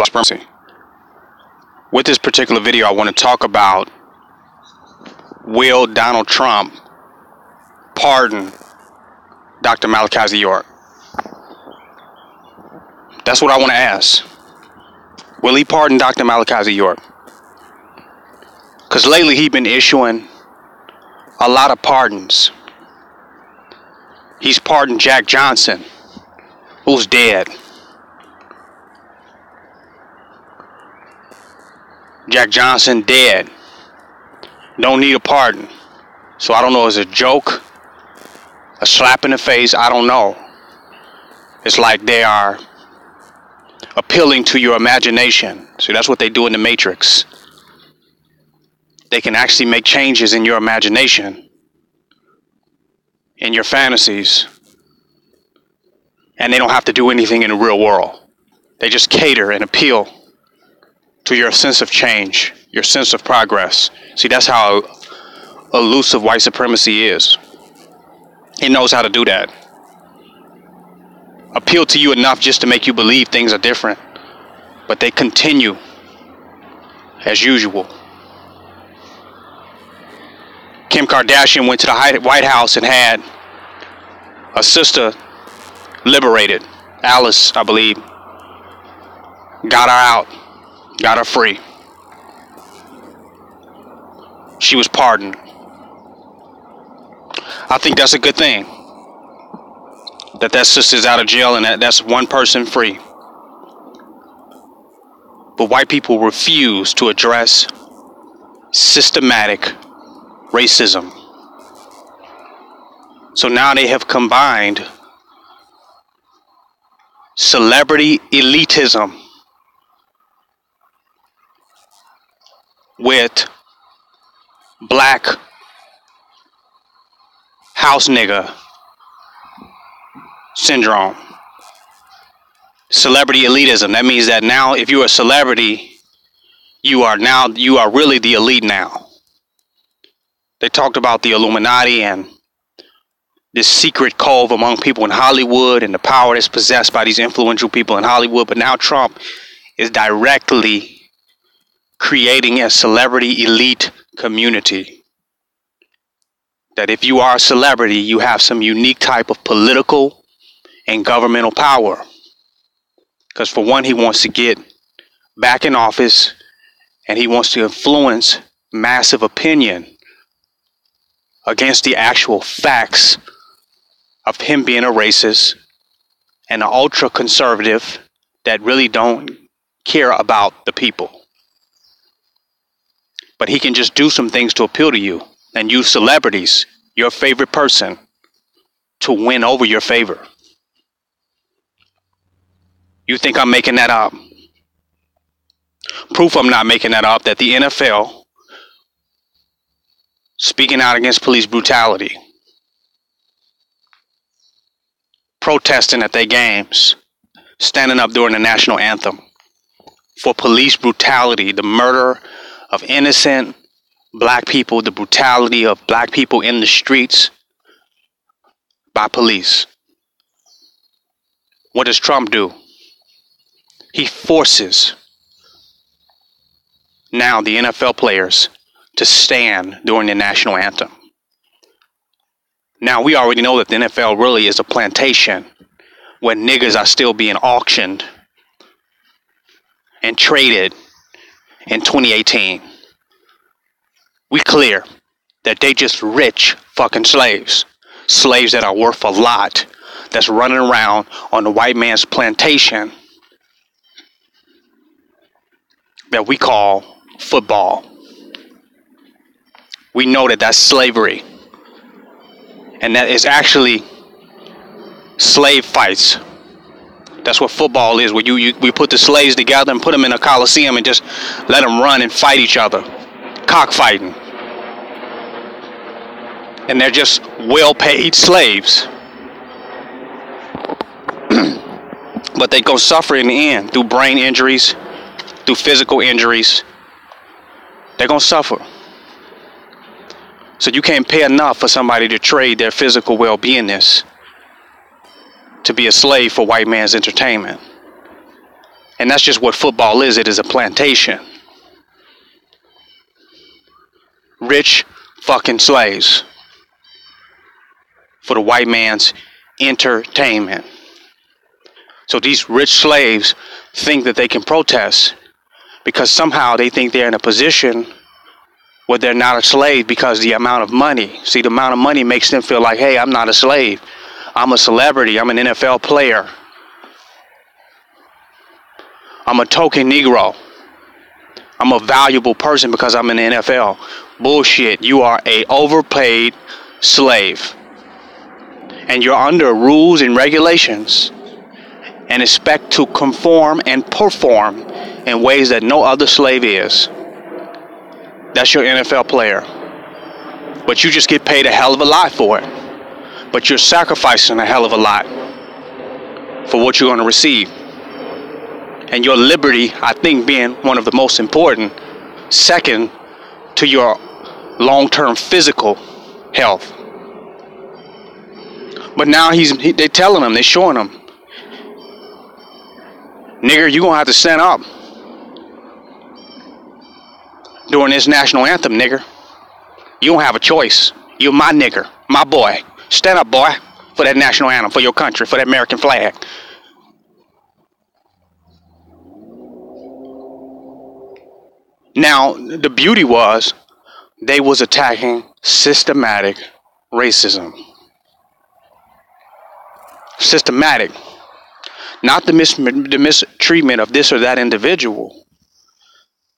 supremacy. With this particular video, I want to talk about, will Donald Trump pardon Dr. Malachi York? That's what I want to ask. Will he pardon Dr. Malachi York? Because lately he's been issuing a lot of pardons. He's pardoned Jack Johnson, who's dead. Jack Johnson dead. Don't need a pardon. So I don't know, is it a joke? A slap in the face? I don't know. It's like they are appealing to your imagination. See, that's what they do in the Matrix. They can actually make changes in your imagination, in your fantasies, and they don't have to do anything in the real world. They just cater and appeal to your sense of change, your sense of progress. See, that's how elusive white supremacy is. It knows how to do that. Appeal to you enough just to make you believe things are different, but they continue as usual. Kim Kardashian went to the White House and had a sister liberated. Alice, I believe. Got her out. Got her free. She was pardoned. I think that's a good thing. That sister's out of jail and that's one person free. But white people refuse to address systematic racism. So now they have combined celebrity elitism with black house nigga syndrome. Celebrity elitism. That means that now if you're a celebrity, you are really the elite now. They talked about the Illuminati and this secret cove among people in Hollywood and the power that's possessed by these influential people in Hollywood. But now Trump is directly creating a celebrity elite community. That if you are a celebrity, you have some unique type of political and governmental power. Because for one, he wants to get back in office and he wants to influence massive opinion against the actual facts of him being a racist and an ultra conservative that really don't care about the people. But he can just do some things to appeal to you and use celebrities, your favorite person, to win over your favor. You think I'm making that up? Proof I'm not making that up, that the NFL speaking out against police brutality, protesting at their games, standing up during the national anthem for police brutality, the murder of innocent black people, the brutality of black people in the streets by police. What does Trump do? He forces now the NFL players to stand during the national anthem. Now, we already know that the NFL really is a plantation where niggas are still being auctioned and traded in 2018. We clear that they just rich fucking slaves. Slaves that are worth a lot, that's running around on the white man's plantation that we call football. We know that that's slavery. And that is actually slave fights. That's what football is, where we put the slaves together and put them in a coliseum and just let them run and fight each other. Cockfighting. And they're just well-paid slaves. But they go suffer in the end through brain injuries, through physical injuries. They're going to suffer. So you can't pay enough for somebody to trade their physical well-beingness to be a slave for white man's entertainment. And that's just what football is. It is a plantation. Rich fucking slaves for the white man's entertainment. So these rich slaves think that they can protest because somehow they think they're in a position where they're not a slave because the amount of money. See, the amount of money makes them feel like, hey, I'm not a slave. I'm a celebrity. I'm an NFL player. I'm a token Negro. I'm a valuable person because I'm in the NFL. Bullshit. You are a overpaid slave. And you're under rules and regulations and expect to conform and perform in ways that no other slave is. That's your NFL player. But you just get paid a hell of a lot for it. But you're sacrificing a hell of a lot for what you're going to receive. And your liberty, I think, being one of the most important, second to your long-term physical health. But now they're telling him, they're showing him, nigger, you're going to have to stand up during this national anthem, nigger. You don't have a choice. You're my nigger, my boy. Stand up, boy, for that national anthem, for your country, for that American flag. Now, the beauty was they was attacking systematic racism. Systematic. Not the mistreatment of this or that individual,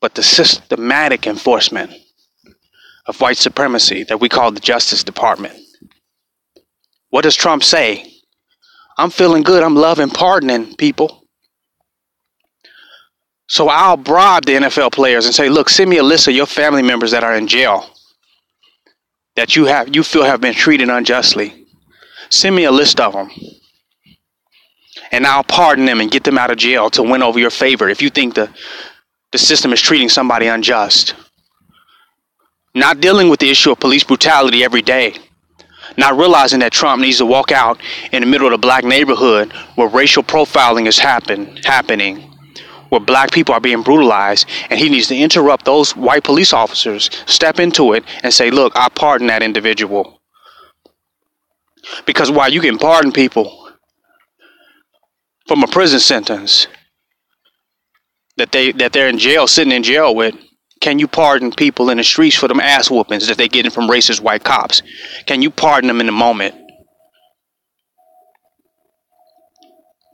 but the systematic enforcement of white supremacy that we call the Justice Department. What does Trump say? I'm feeling good. I'm loving pardoning people. So I'll bribe the NFL players and say, look, send me a list of your family members that are in jail that you feel have been treated unjustly. Send me a list of them. And I'll pardon them and get them out of jail to win over your favor if you think the system is treating somebody unjust. Not dealing with the issue of police brutality every day. Not realizing that Trump needs to walk out in the middle of the black neighborhood where racial profiling is happening, where black people are being brutalized, and he needs to interrupt those white police officers, step into it, and say, look, I pardon that individual. Because while you can pardon people from a prison sentence that they're in jail, sitting in jail with, can you pardon people in the streets for them ass whoopings that they're getting from racist white cops? Can you pardon them in the moment?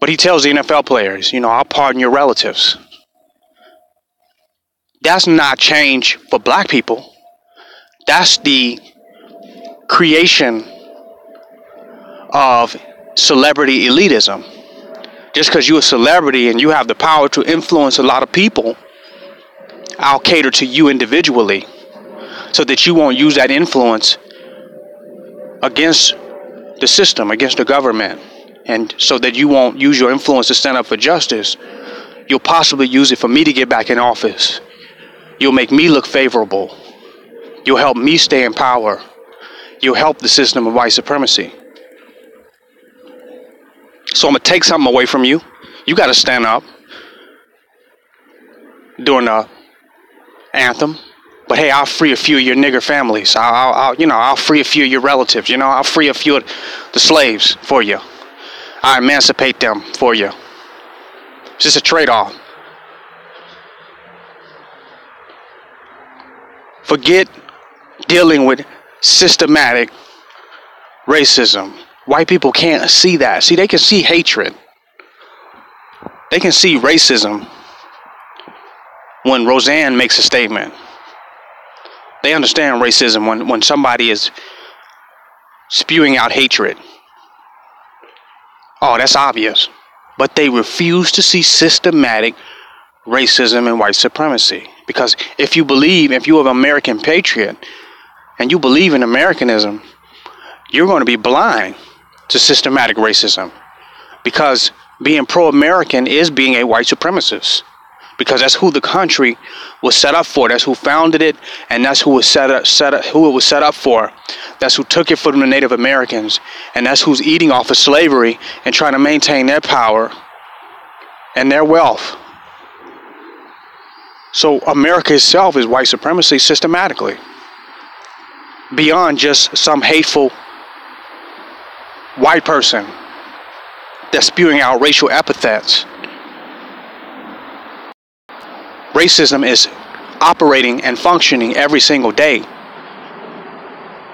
But he tells the NFL players, I'll pardon your relatives. That's not change for black people. That's the creation of celebrity elitism. Just because you're a celebrity and you have the power to influence a lot of people, I'll cater to you individually so that you won't use that influence against the system, against the government. And so that you won't use your influence to stand up for justice. You'll possibly use it for me to get back in office. You'll make me look favorable. You'll help me stay in power. You'll help the system of white supremacy. So I'm going to take something away from you. You got to stand up during the anthem. But hey, I'll free a few of your nigger families. I'll free a few of your relatives. I'll free a few of the slaves for you. I emancipate them for you. It's just a trade-off. Forget dealing with systematic racism. White people can't see that. See, they can see hatred. They can see racism when Roseanne makes a statement. They understand racism when somebody is spewing out hatred. Oh, that's obvious. But they refuse to see systematic racism and white supremacy. Because if you're an American patriot and you believe in Americanism, you're going to be blind to systematic racism. Because being pro-American is being a white supremacist. Because that's who the country was set up for. That's who founded it, and that's who it was set up for. That's who took it from the Native Americans, and that's who's eating off of slavery and trying to maintain their power and their wealth So America itself is white supremacy systematically. Beyond just some hateful white person that's spewing out racial epithets. Racism is operating and functioning every single day.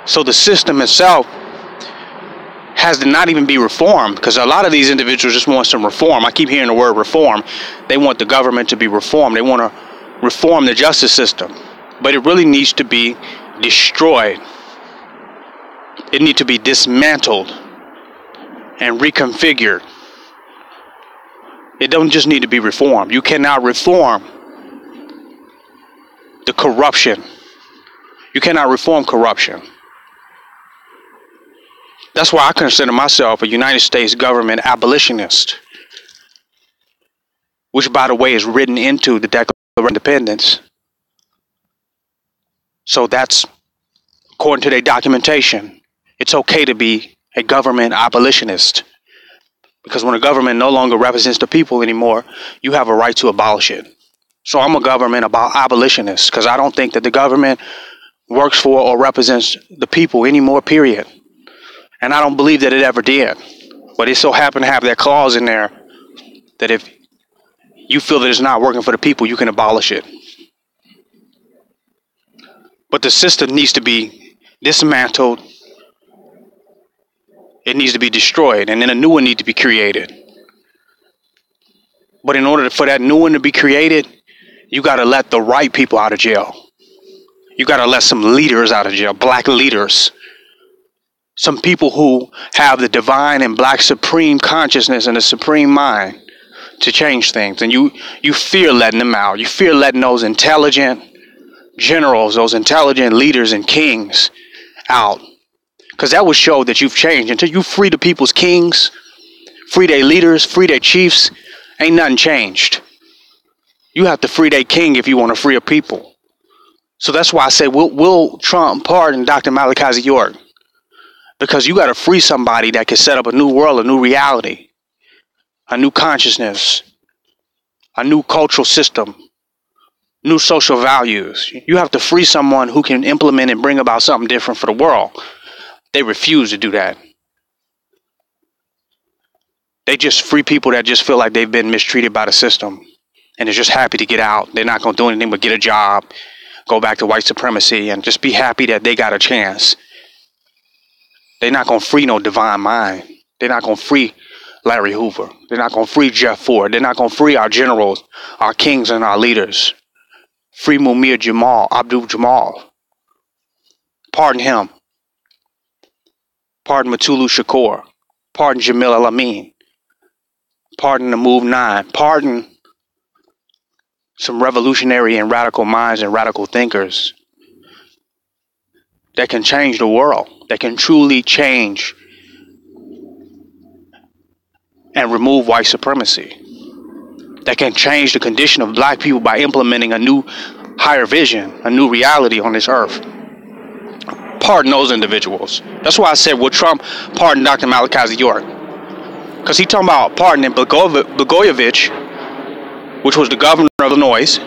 So the system itself has to not even be reformed, because a lot of these individuals just want some reform. I keep hearing the word reform. They want the government to be reformed. They want to reform the justice system. But it really needs to be destroyed. It needs to be dismantled and reconfigured. It don't just need to be reformed. You cannot reform the corruption. You cannot reform corruption. That's why I consider myself a United States government abolitionist, which, by the way, is written into the Declaration of Independence. So that's, according to their documentation, it's okay to be a government abolitionist. Because when a government no longer represents the people anymore, you have a right to abolish it. So I'm a government abolitionist, because I don't think that the government works for or represents the people anymore, period. And I don't believe that it ever did. But it so happened to have that clause in there that if you feel that it's not working for the people, you can abolish it. But the system needs to be dismantled. It needs to be destroyed, and then a new one needs to be created. But in order for that new one to be created, you got to let the right people out of jail. You got to let some leaders out of jail, black leaders. Some people who have the divine and black supreme consciousness and the supreme mind to change things. And you fear letting them out. You fear letting those intelligent generals, those intelligent leaders and kings out. Because that would show that you've changed. Until you free the people's kings, free their leaders, free their chiefs, ain't nothing changed. You have to free their king if you want to free a people. So that's why I say, will Trump pardon Dr. Malachi York? Because you got to free somebody that can set up a new world, a new reality, a new consciousness, a new cultural system, new social values. You have to free someone who can implement and bring about something different for the world. They refuse to do that. They just free people that just feel like they've been mistreated by the system and they're just happy to get out. They're not going to do anything but get a job, go back to white supremacy, and just be happy that they got a chance. They're not going to free no divine mind. They're not going to free Larry Hoover. They're not going to free Jeff Ford. They're not going to free our generals, our kings, and our leaders. Free Mumia Abdul Jamal. Pardon him. Pardon Mutulu Shakur. Pardon Jamil Al-Amin. Pardon the Move 9. Pardon some revolutionary and radical minds and radical thinkers that can change the world, that can truly change and remove white supremacy, that can change the condition of black people by implementing a new higher vision, a new reality on this earth. Pardon those individuals. That's why I said, will Trump pardon Dr. Malachi York? Because he talking about pardoning Blagojevich, which was the governor of Illinois.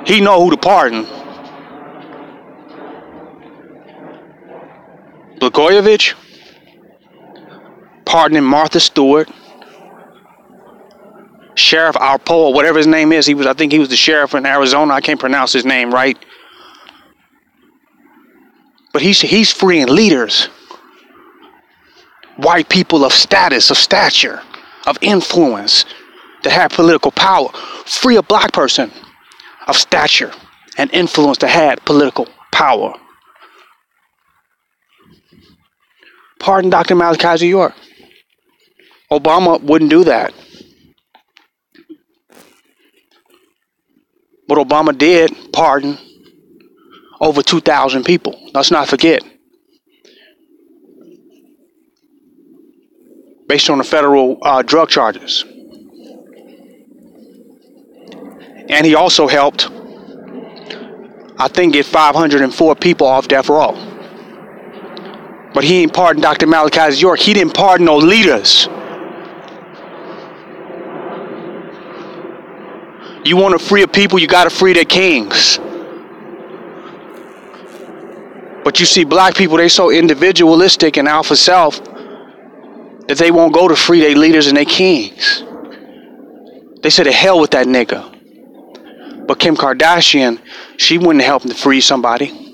He know who to pardon. Blagojevich, pardoning Martha Stewart, Sheriff Alpo, whatever his name is. I think he was the sheriff in Arizona. I can't pronounce his name right. But he's freeing leaders, white people of status, of stature, of influence, that have political power. Free a black person of stature and influence that had political power. Pardon Dr. Malachi York. Obama wouldn't do that. But Obama did pardon over 2,000 people. Let's not forget. Based on the federal drug charges. And he also helped, I think, get 504 people off death row. But he ain't pardoned Dr. Malachi York. He didn't pardon no leaders. You want to free a people, you got to free their kings. But you see, black people, they so individualistic and alpha self that they won't go to free their leaders and their kings. They said, to hell with that nigga. But Kim Kardashian, she wouldn't help to free somebody.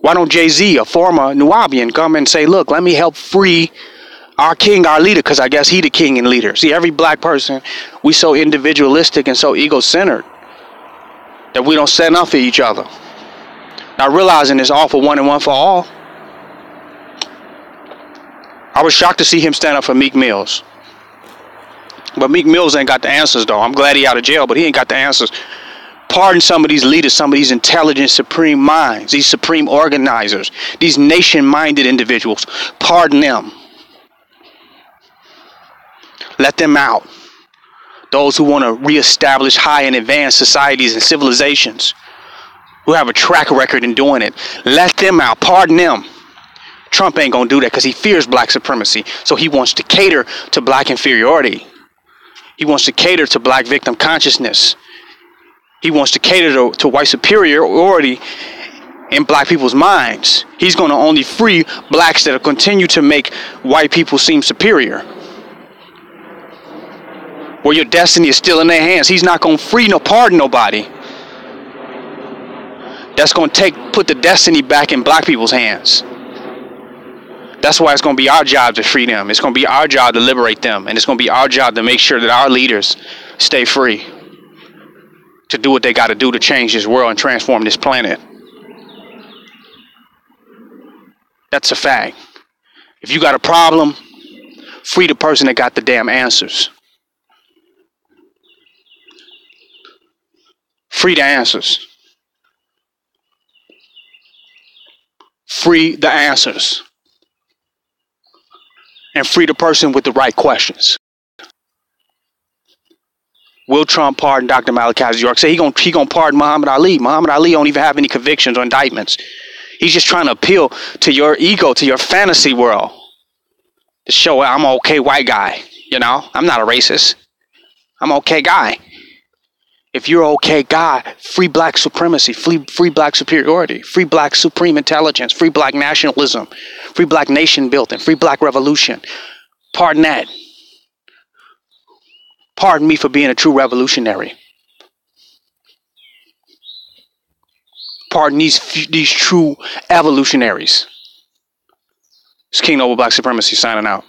Why don't Jay-Z, a former Nubian, come and say, look, let me help free our king, our leader, because I guess he the king and leader. See, every black person, we so individualistic and so ego-centered that we don't stand up for each other. Now realizing it's all for one and one for all. I was shocked to see him stand up for Meek Mills. But Meek Mills ain't got the answers, though. I'm glad he out of jail, but he ain't got the answers. Pardon some of these leaders, some of these intelligent supreme minds, these supreme organizers, these nation-minded individuals. Pardon them. Let them out. Those who want to reestablish high and advanced societies and civilizations, who have a track record in doing it. Let them out. Pardon them. Trump ain't going to do that because he fears black supremacy. So he wants to cater to black inferiority. He wants to cater to black victim consciousness. He wants to cater to white superiority in black people's minds. He's going to only free blacks that continue to make white people seem superior. Where your destiny is still in their hands. He's not going to free nor pardon nobody. That's going to put the destiny back in black people's hands. That's why it's going to be our job to free them. It's going to be our job to liberate them. And it's going to be our job to make sure that our leaders stay free. To do what they got to do to change this world and transform this planet. That's a fact. If you got a problem, free the person that got the damn answers. Free the answers. Free the answers. And free the person with the right questions. Will Trump pardon Dr. Malachi York? Say he gonna pardon Muhammad Ali. Muhammad Ali don't even have any convictions or indictments. He's just trying to appeal to your ego, to your fantasy world. To show I'm an okay white guy. You know, I'm not a racist. I'm an okay guy. If you're an okay guy, free black supremacy, free black superiority, free black supreme intelligence, free black nationalism, free black nation building, free black revolution. Pardon that. Pardon me for being a true revolutionary. Pardon these true evolutionaries. It's King Noble Black Supremacy signing out.